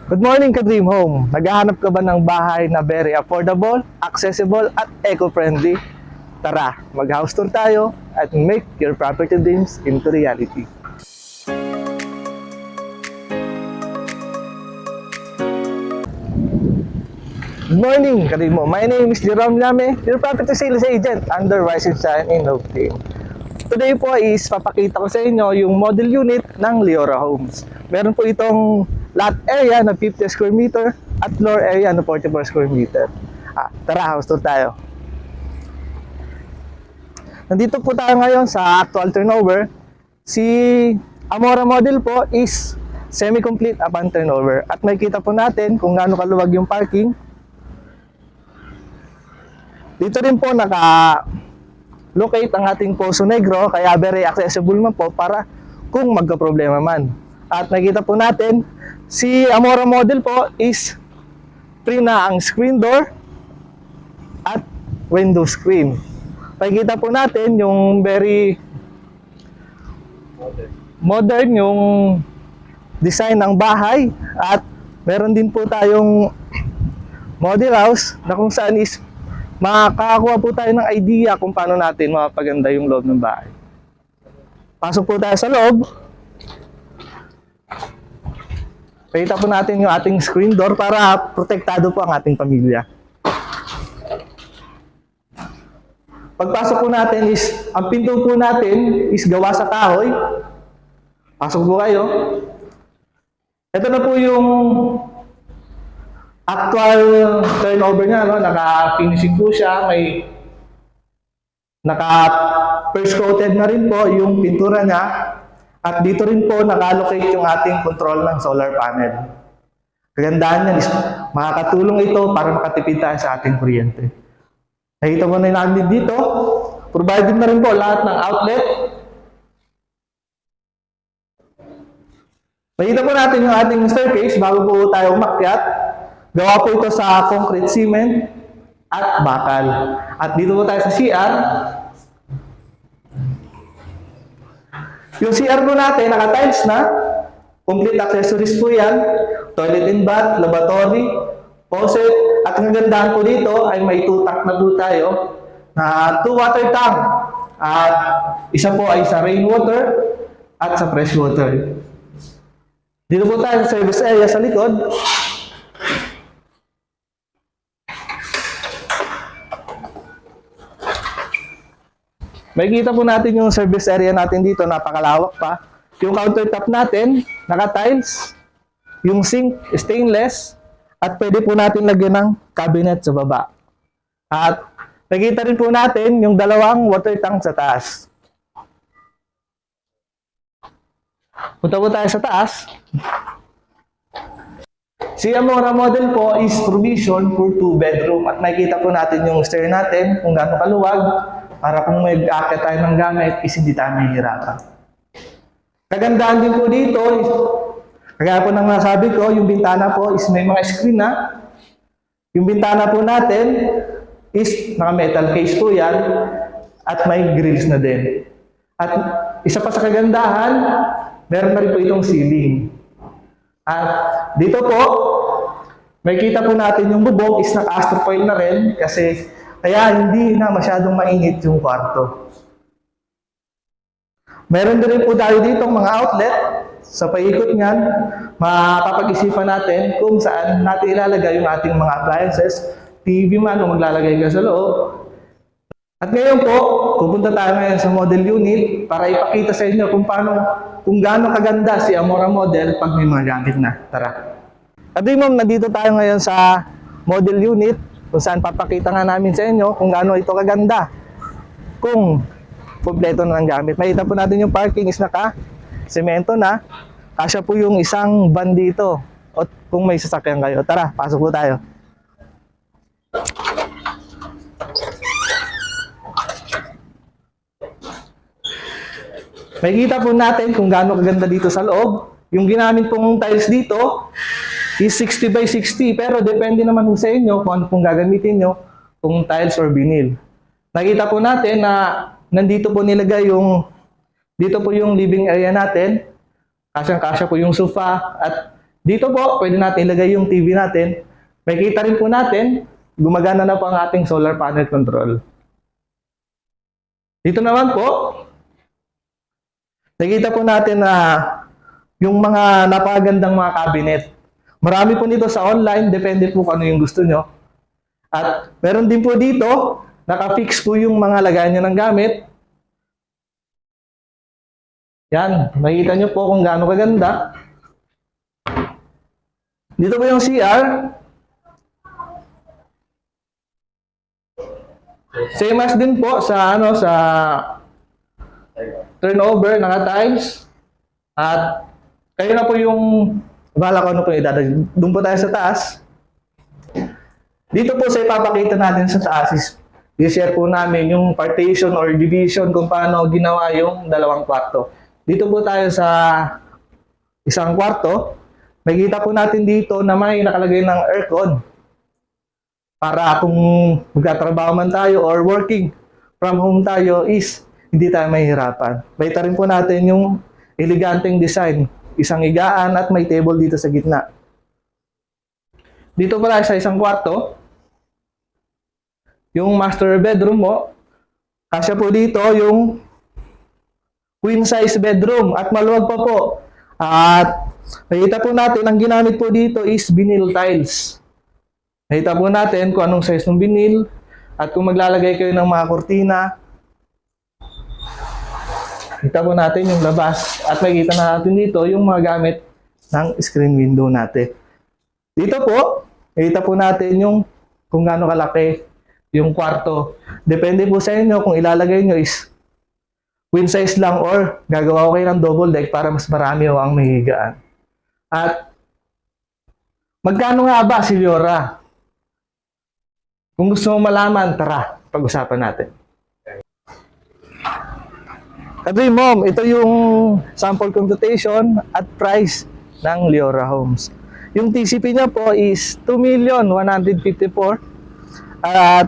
Good morning ka Dream Home! Naghahanap ka ba ng bahay na very affordable, accessible at eco-friendly? Tara, mag-house tour tayo at make your property dreams into reality. Good morning ka Dream Home! My name is Jerome Llame, your property sales agent under Rising Sun in Hope Team. Today po is papakita ko sa inyo yung model unit ng Leora Homes. Meron po itong lot area na 50 square meter at floor area na 44 square meter. Tara, house tour tayo. Nandito po tayo ngayon sa actual turnover. Si Amora model po is semi-complete upon turnover. At makikita po natin kung gaano kaluwag yung parking. Dito rin po locate ang ating Poso Negro, kaya very accessible man po para kung magka-problema man. At nakita po natin, si Amora model po is free na ang screen door at window screen. Nakikita po natin yung very modern yung design ng bahay at meron din po tayong model house na kung saan is makakakuha po tayo ng idea kung paano natin mapaganda yung loob ng bahay. Pasok po tayo sa loob. Pakita po natin yung ating screen door para protektado po ang ating pamilya. Pagpasok po natin is, ang pinto po natin is gawa sa kahoy. Pasok po kayo. Ito na po yung actual turnover niya, no? Naka-finishing po siya, may naka-first coated na rin po yung pintura niya at dito rin po naka-allocate yung ating control ng solar panel. Kagandahan niyan is makakatulong ito para makatipid tayo sa ating kuryente. Nakita mo na namin dito, provided na rin po lahat ng outlet. Nakita po natin yung ating staircase bago po tayo umakyat. Gawa po ito sa concrete cement at bakal. At dito po tayo sa CR. Yung CR po natin, naka-tiles na. Complete accessories po yan. Toilet and bath, lavatory, faucet. At ang gandahan po dito ay may 2 tank na po tayo. Na 2 water tank. At isa po ay sa rainwater at sa fresh water. Dito po tayo sa service area sa likod. Makikita po natin yung service area natin dito, napakalawak pa. Yung countertop natin, naka-tiles. Yung sink, stainless. At pwede po natin lagyan ng cabinet sa baba. At nakita rin po natin yung 2 water tank sa taas. Punta po tayo sa taas. Si Amora model po is provision for 2 bedroom. At makikita po natin yung stair natin, kung gaano kaluwag. Para kung may aakyat tayo ng gamit, is hindi tayo mahihirapan. Kagandahan din po dito, kagaya po ng nasabi ko, yung bintana po is may mga screen na. Yung bintana po natin is naka-metal case po yan at may grills na din. At isa pa sa kagandahan, meron na rin po itong ceiling. At dito po, makikita po natin yung bubong is naka-astrofoil na rin kasi kaya hindi na masyadong mainit yung kwarto. Meron din po tayo dito mga outlet. Sa paikot niyan, mapapag-isipan natin kung saan natin ilalagay yung ating mga appliances, TV man o maglalagay ka sa loob. At ngayon po, pupunta tayo ngayon sa model unit para ipakita sa inyo kung gaano kaganda si Amora model pag may mga gamit na. Tara! At ma'am, nandito tayo ngayon sa model unit kung saan papakita nga namin sa inyo kung gaano ito kaganda. Kung kompleto na ng gamit. Makita po natin yung parking is naka-semento na. Kasya po yung isang van dito. O kung may sasakyan kayo. Tara, pasok po tayo. Makikita po natin kung gaano kaganda dito sa loob. Yung ginamit pong tiles dito is 60 by 60, pero depende naman sa inyo kung ano pong gagamitin nyo, kung tiles or vinyl. Nakita po natin na nandito po nilagay dito po yung living area natin. Kasyang-kasya po yung sofa at Dito po, pwede natin ilagay yung TV natin. Makikita rin po natin, gumagana na po ang ating solar panel control. Dito naman po, nakikita po natin na yung mga napakagandang mga cabinet. Marami po nito sa online, depende po kung ano yung gusto nyo. At meron din po dito, naka-fix po yung mga lagayan nyo ng gamit. Yan, makikita nyo po kung gaano kaganda. Dito po yung CR. Same as din po sa sa turnover, naka-tiles. At kayo na po yung bala ko ano po idadagdag. Doon po tayo sa taas. Dito po sa ipapakita natin sa taas is i-share po namin yung partition or division kung paano ginawa yung dalawang kwarto. Dito po tayo sa isang kwarto. Makikita po natin dito na may nakalagay ng aircon. Para kung magtatrabaho man tayo or working from home tayo is hindi tayo mahihirapan. Makita rin po natin yung eleganteng design. Isang higaan at may table dito sa gitna. Dito pala sa isang kwarto, yung master bedroom mo, kasya po dito yung queen size bedroom at maluwag pa po. At nakita po natin, ang ginamit po dito is vinyl tiles. Nakita po natin kung anong size ng vinyl at kung maglalagay kayo ng mga kurtina, kita po natin yung labas at makikita na natin dito yung mga gamit ng screen window natin. Dito po, makikita po natin yung kung gaano kalaki yung kwarto. Depende po sa inyo kung ilalagay nyo is queen size lang or gagawa ko kayo ng double deck para mas marami o ang mahihigaan. At magkano nga ba si Leora? Kung gusto mo malaman, tara, pag-usapan natin. Kadri Mom, ito yung sample computation at price ng Leora Homes. Yung TCP niya po is 2,154,000 at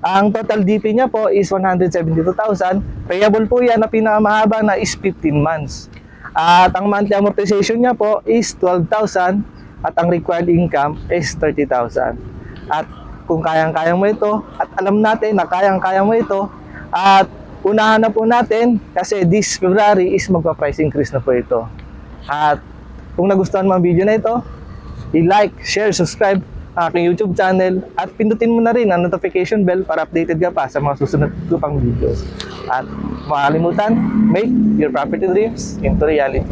ang total DP niya po is 172,000. Payable po yan na pinakamahaba na is 15 months. At ang monthly amortization niya po is 12,000 at ang required income is 30,000. At kung kayang-kaya mo ito at alam natin na kayang-kaya mo ito at unahan na po natin kasi this February is magpa-price increase na po ito. At kung nagustuhan mo ang video na ito, i-like, share, subscribe ang aking YouTube channel at pindutin mo na rin ang notification bell para updated ka pa sa mga susunod ko pang videos. At makalimutan, make your property dreams into reality.